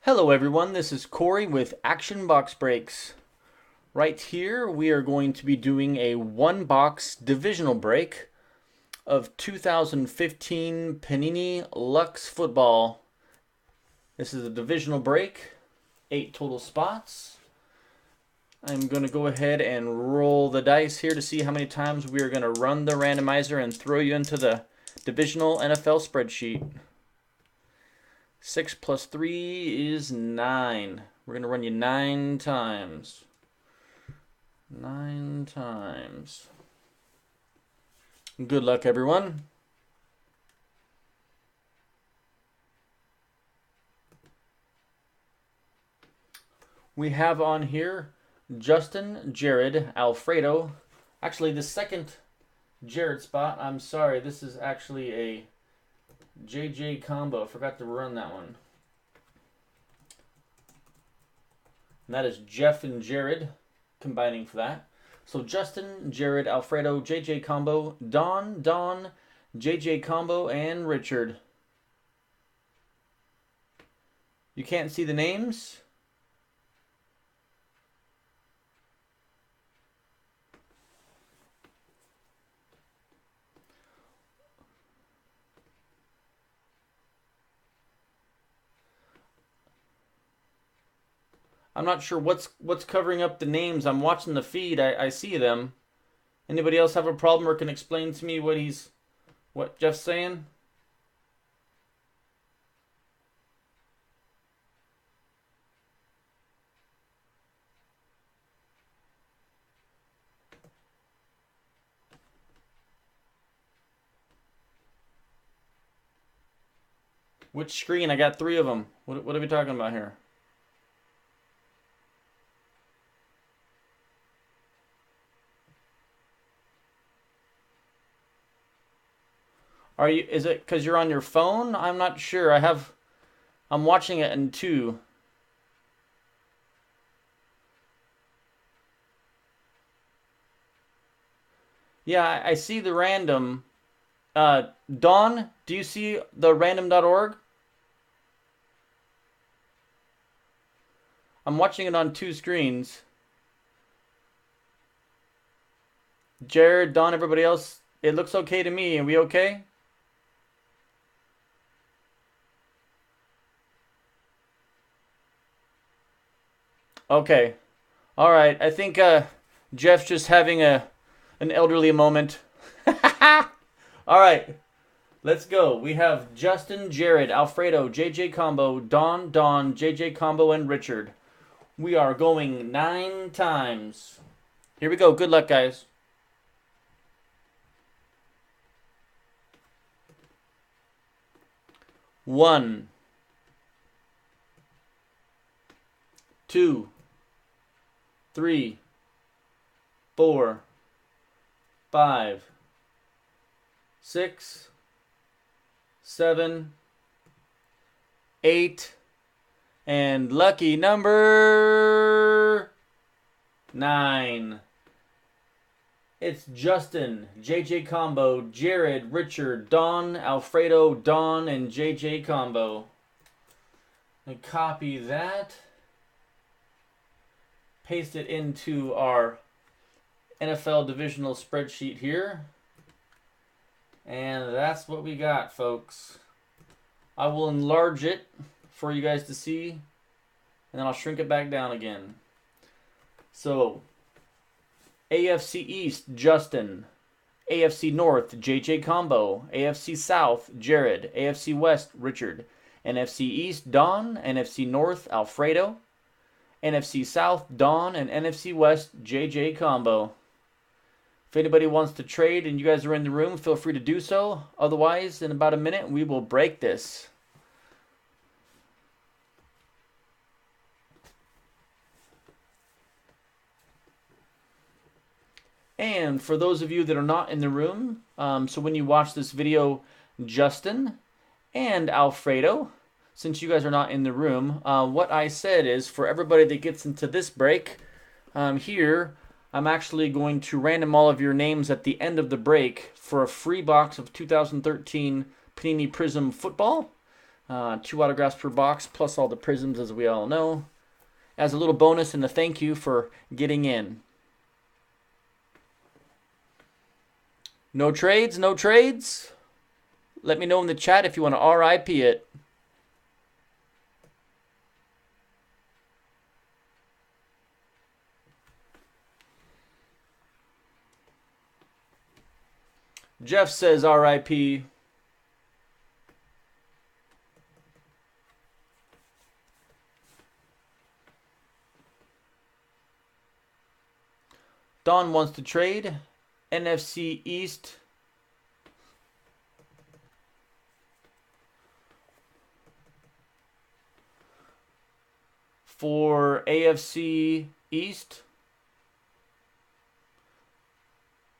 Hello everyone, this is Corey with Action Box Breaks. Right here we are going to be doing a one box divisional break of 2015 Panini LUXE Football. This is a divisional break, 8 total spots. I'm going to go ahead and roll the dice here to see how many times we are going to run the randomizer and throw you into the divisional NFL spreadsheet. 6 plus 3 is 9. We're going to run you 9 times. 9 times. Good luck, everyone. We have on here Justin, Jared, Alfredo. Actually, the second Jared spot, I'm sorry, this is actually a JJ combo. Forgot to run that one. And that is Jeff and Jared combining for that. So Justin, Jared, Alfredo, JJ combo, Don, JJ combo, and Richard. You can't see the names? I'm not sure what's covering up the names. I'm watching the feed. I see them. Anybody else have a problem or can explain to me what Jeff's saying? Which screen? I got 3 of them. What are we talking about here? Is it because you're on your phone? I'm not sure. I'm watching it in 2. Yeah, I see the random. Dawn, do you see the random.org? I'm watching it on 2 screens. Jared, Dawn, everybody else, it looks okay to me. Are we okay? Okay. All right. I think Jeff's just having an elderly moment. All right. Let's go. We have Justin, Jared, Alfredo, JJ combo, Don, JJ combo, and Richard. We are going 9 times. Here we go. Good luck, guys. One, 2, 3, 4, 5, 6, 7, 8, and lucky number 9. It's Justin, JJ combo, Jared, Richard, Don, Alfredo, Don, and JJ combo. And copy that. Paste it into our NFL divisional spreadsheet here. And that's what we got, folks. I will enlarge it for you guys to see, and then I'll shrink it back down again. So, AFC East, Justin. AFC North, JJ combo. AFC South, Jared. AFC West, Richard. NFC East, Don. NFC North, Alfredo. NFC South, Don, and NFC West, JJ combo. If anybody wants to trade and you guys are in the room, feel free to do so. Otherwise, in about a minute, we will break this. And for those of you that are not in the room, so when you watch this video, Justin and Alfredo, since you guys are not in the room, what I said is for everybody that gets into this break, here, I'm actually going to random all of your names at the end of the break for a free box of 2013 Panini Prism Football. 2 autographs per box, plus all the prisms, as we all know, as a little bonus and a thank you for getting in. No trades, no trades. Let me know in the chat if you want to RIP it. Jeff says RIP. Don wants to trade. NFC East. For AFC East.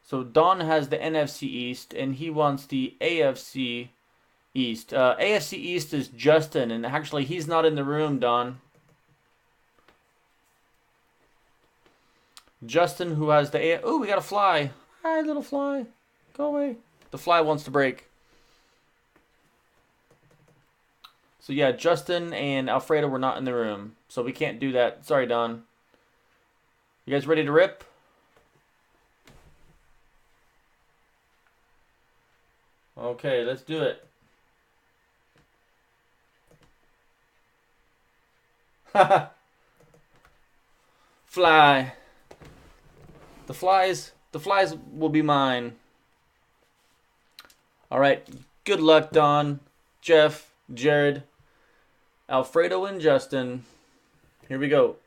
So Don has the NFC East, and he wants the AFC East. AFC East is Justin, and actually he's not in the room, Don. Justin, who has the oh, we got a fly. Hi, little fly. Go away. The fly wants to break. So yeah, Justin and Alfredo were not in the room, so we can't do that. Sorry, Don. You guys ready to rip? Okay, let's do it. Fly. The flies will be mine. All right. Good luck, Don, Jeff, Jared, Alfredo, and Justin. Here we go.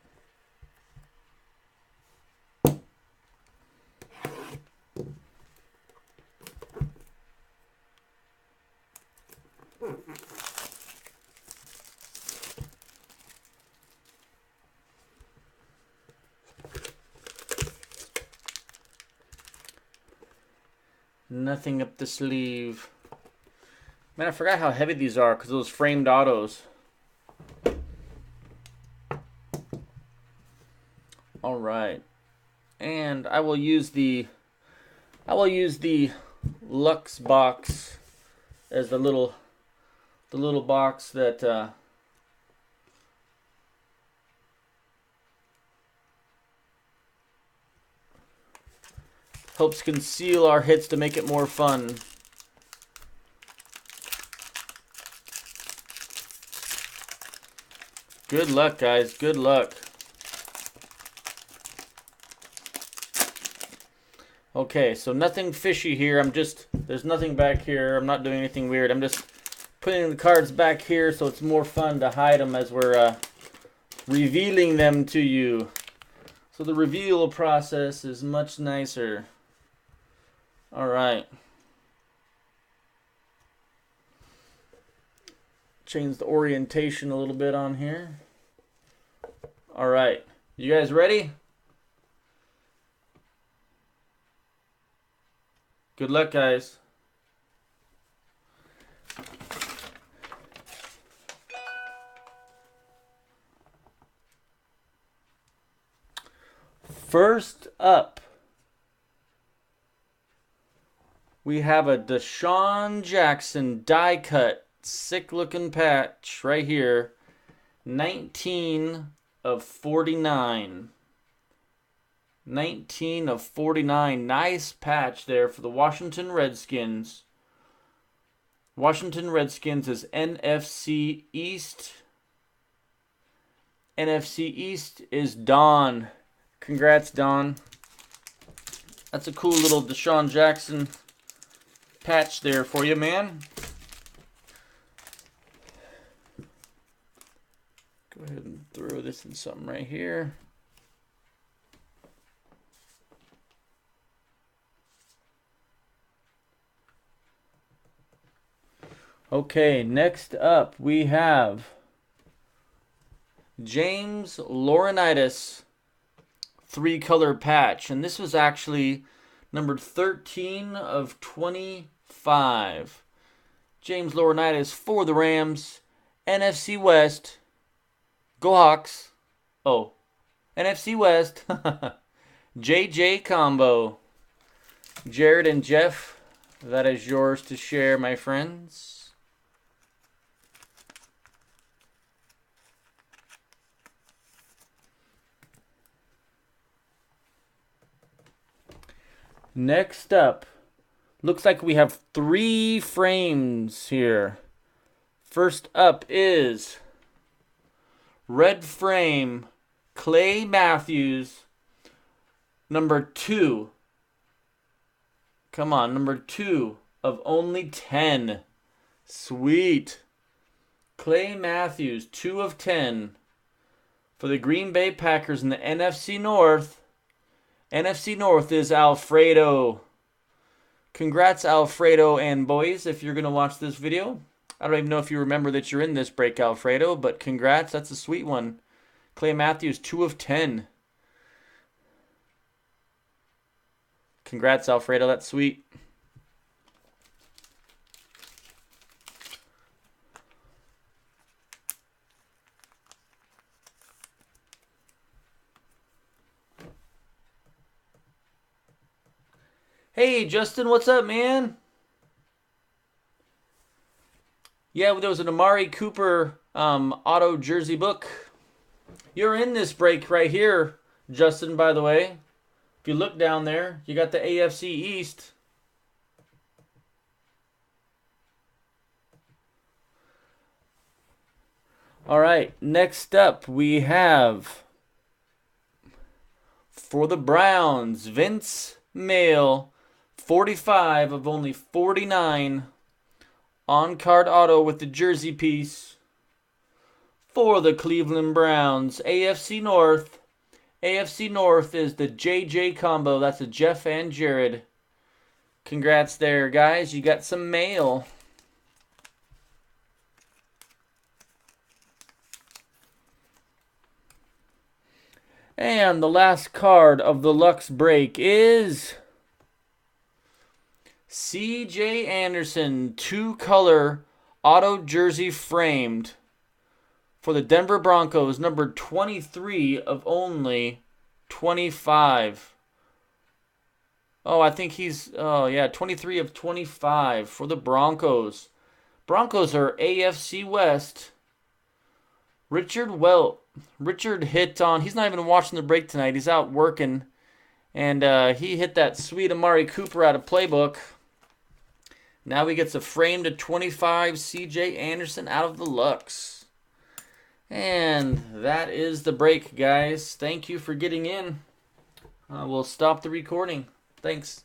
Nothing up the sleeve. Man, I forgot how heavy these are because those framed autos. All right, and I will use the Lux box as the little box that helps conceal our hits to make it more fun. Good luck, guys. Good luck. Okay, so nothing fishy here. There's nothing back here. I'm not doing anything weird. I'm just putting the cards back here so it's more fun to hide them as we're revealing them to you. So the reveal process is much nicer. All right. Change the orientation a little bit on here. All right. You guys ready? Good luck, guys. First up, we have a Deshaun Jackson die cut, sick looking patch right here. 19 of 49. 19 of 49. Nice patch there for the Washington Redskins. Washington Redskins is NFC East. NFC East is Don. Congrats, Don. That's a cool little Deshaun Jackson patch there for you, man. Go ahead and throw this in something right here. Okay, next up we have James Laurinaitis 3-color patch, and this was actually numbered 13 of 25. James Laurinaitis for the Rams, NFC West. Go Hawks. Oh, NFC West. JJ combo. Jared and Jeff, that is yours to share, my friends. Next up, looks like we have 3 frames here. First up is red frame, Clay Matthews, number 2. Come on, number 2 of only 10. Sweet. Clay Matthews, 2 of 10 for the Green Bay Packers in the NFC North. NFC North is Alfredo. Congrats, Alfredo and boys, if you're going to watch this video. I don't even know if you remember that you're in this break, Alfredo, but congrats. That's a sweet one. Clay Matthews, 2 of 10. Congrats, Alfredo. That's sweet. Hey, Justin, what's up, man? Yeah, there was an Amari Cooper auto jersey book. You're in this break right here, Justin, by the way. If you look down there, you got the AFC East. All right, next up we have, for the Browns, Vince Mail, 45 of only 49. On-card auto with the jersey piece. For the Cleveland Browns, AFC North. AFC North is the JJ combo. That's a Jeff and Jared. Congrats there, guys. You got some mail. And the last card of the Lux break is C.J. Anderson, 2-color auto jersey framed for the Denver Broncos, number 23 of only 25. Oh, I think he's, 23 of 25 for the Broncos. Broncos are AFC West. Richard hit on, he's not even watching the break tonight. He's out working. And he hit that sweet Amari Cooper out of Playbook. Now he gets a framed to 25 C.J. Anderson out of the Lux. And that is the break, guys. Thank you for getting in. We'll stop the recording. Thanks.